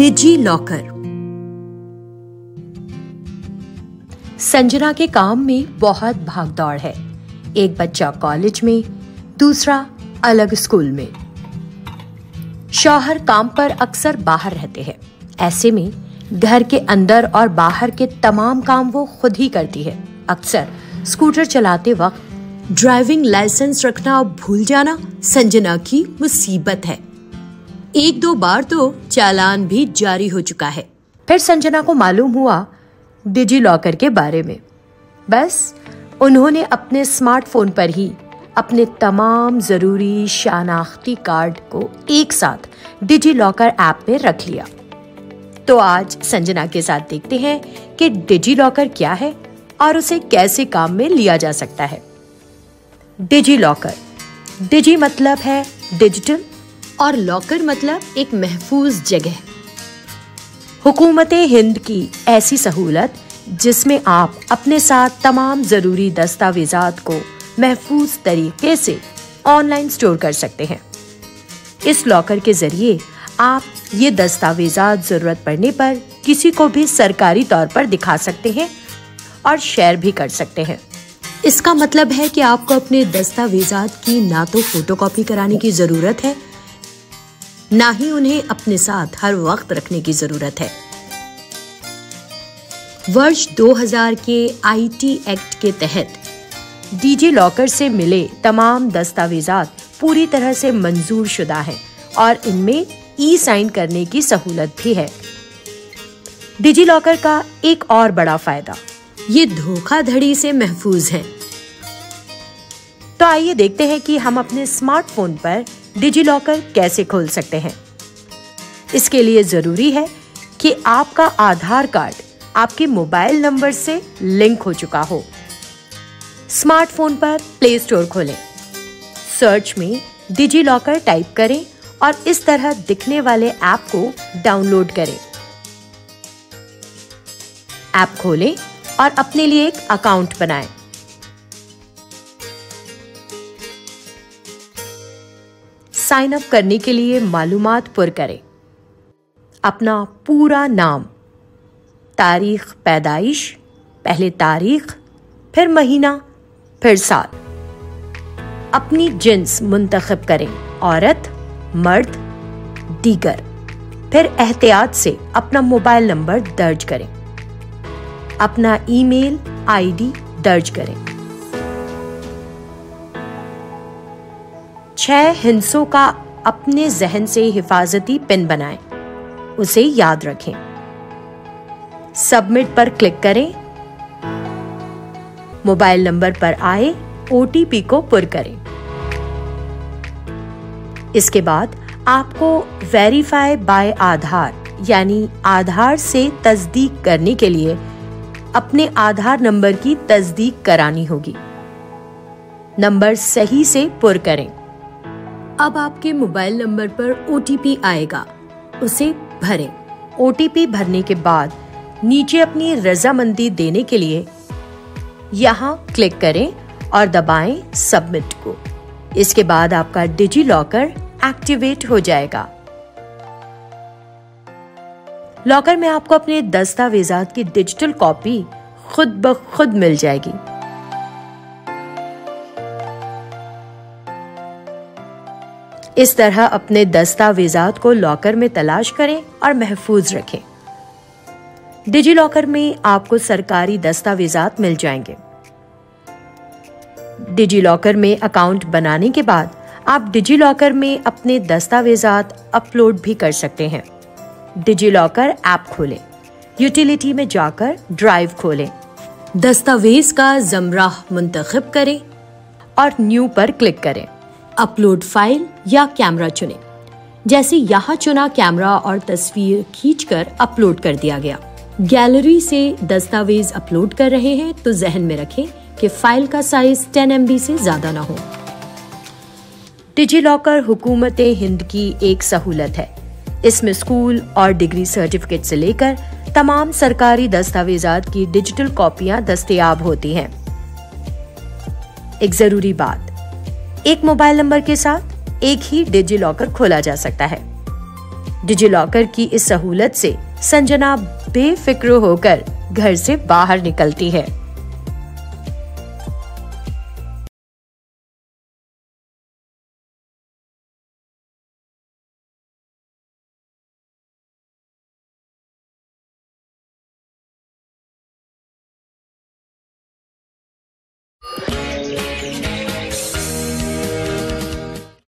Digi locker. Sanjana के काम में बहुत भागदौड़ है। एक बच्चा कॉलेज में, दूसरा अलग स्कूल में। शौहर काम पर अक्सर बाहर रहते हैं। ऐसे में घर के अंदर और बाहर के तमाम काम वो खुद ही करती है। अक्सर स्कूटर चलाते वक्त ड्राइविंग लाइसेंस रखना भूल जाना संजना की मुसीबत है। एक दो बार तो चालान भी जारी हो चुका है। फिर संजना को मालूम हुआ डिजी लॉकर के बारे में। बस उन्होंने अपने स्मार्टफोन पर ही अपने तमाम जरूरी शनाख्ती कार्ड को एक साथ डिजी लॉकर ऐप में रख लिया। तो आज संजना के साथ देखते हैं कि डिजी लॉकर क्या है और उसे कैसे काम में लिया जा सकता है। Digi locker. डिजी मतलब है डिजिटल और लॉकर मतलब एक महफूज जगह। हुकूमत हिंद की ऐसी सहूलत जिसमें आप अपने साथ तमाम जरूरी दस्तावेजात को महफूज तरीके से ऑनलाइन स्टोर कर सकते हैं। इस लॉकर के जरिए आप ये दस्तावेजात जरूरत पड़ने पर किसी को भी सरकारी तौर पर दिखा सकते हैं और शेयर भी कर सकते हैं। इसका मतलब है कि आपको अपने दस्तावेजात की ना तो फोटोकॉपी कराने की जरूरत है, ना ही उन्हें अपने साथ हर वक्त रखने की जरूरत है। वर्ष 2000 के आईटी एक्ट के तहत डिजी लॉकर से मिले तमाम दस्तावेजात पूरी तरह से मंजूर शुदा हैं और इनमें ई साइन करने की सहूलत भी है। डिजी लॉकर का एक और बड़ा फायदा, ये धोखाधड़ी से महफूज है। तो आइए देखते हैं कि हम अपने स्मार्टफोन पर डिजी लॉकर कैसे खोल सकते हैं। इसके लिए जरूरी है कि आपका आधार कार्ड आपके मोबाइल नंबर से लिंक हो चुका हो। स्मार्टफोन पर प्ले स्टोर खोलें, सर्च में डिजी लॉकर टाइप करें और इस तरह दिखने वाले ऐप को डाउनलोड करें। ऐप खोलें और अपने लिए एक अकाउंट बनाएं। साइन अप करने के लिए मालूमात पुर करें। अपना पूरा नाम, तारीख पैदाइश, पहले तारीख, फिर महीना, फिर साल। अपनी जिन्स मुंतखब करें, औरत, मर्द, दीगर। फिर एहतियात से अपना मोबाइल नंबर दर्ज करें। अपना ईमेल आईडी दर्ज करें। 6 हिस्सों का अपने जहन से हिफाजती पिन बनाएं, उसे याद रखें। सबमिट पर क्लिक करें। मोबाइल नंबर पर आए ओटीपी को पुर करें। इसके बाद आपको वेरीफाई बाय आधार यानी आधार से तस्दीक करने के लिए अपने आधार नंबर की तस्दीक करानी होगी। नंबर सही से पुर करें। अब आपके मोबाइल नंबर पर ओटीपी आएगा, उसे भरें। ओटीपी भरने के बाद नीचे अपनी रजामंदी देने के लिए यहाँ क्लिक करें और दबाएं सबमिट को। इसके बाद आपका डिजी लॉकर एक्टिवेट हो जाएगा। लॉकर में आपको अपने दस्तावेजात की डिजिटल कॉपी खुद ब खुद मिल जाएगी। इस तरह अपने दस्तावेजात को लॉकर में तलाश करें और महफूज रखें। डिजी लॉकर में आपको सरकारी दस्तावेजात मिल जाएंगे। डिजी लॉकर में अकाउंट बनाने के बाद आप डिजी लॉकर में अपने दस्तावेजात अपलोड भी कर सकते हैं। डिजी लॉकर ऐप खोलें, यूटिलिटी में जाकर ड्राइव खोलें, दस्तावेज का ज़मराह मुंतखब करें और न्यू पर क्लिक करें। अपलोड फाइल या कैमरा चुनें। जैसे यहाँ चुना कैमरा और तस्वीर खींचकर अपलोड कर दिया गया। गैलरी से दस्तावेज अपलोड कर रहे हैं तो जहन में रखें कि फाइल का साइज 10 MB से ज्यादा ना हो। डिजी लॉकर हुकूमत हिंद की एक सहूलत है। इसमें स्कूल और डिग्री सर्टिफिकेट से लेकर तमाम सरकारी दस्तावेजात की डिजिटल कॉपियां दस्तयाब होती हैं। एक जरूरी बात, एक मोबाइल नंबर के साथ एक ही डिजी लॉकर खोला जा सकता है। डिजिलॉकर की इस सहूलत से संजना बेफिक्र होकर घर से बाहर निकलती है।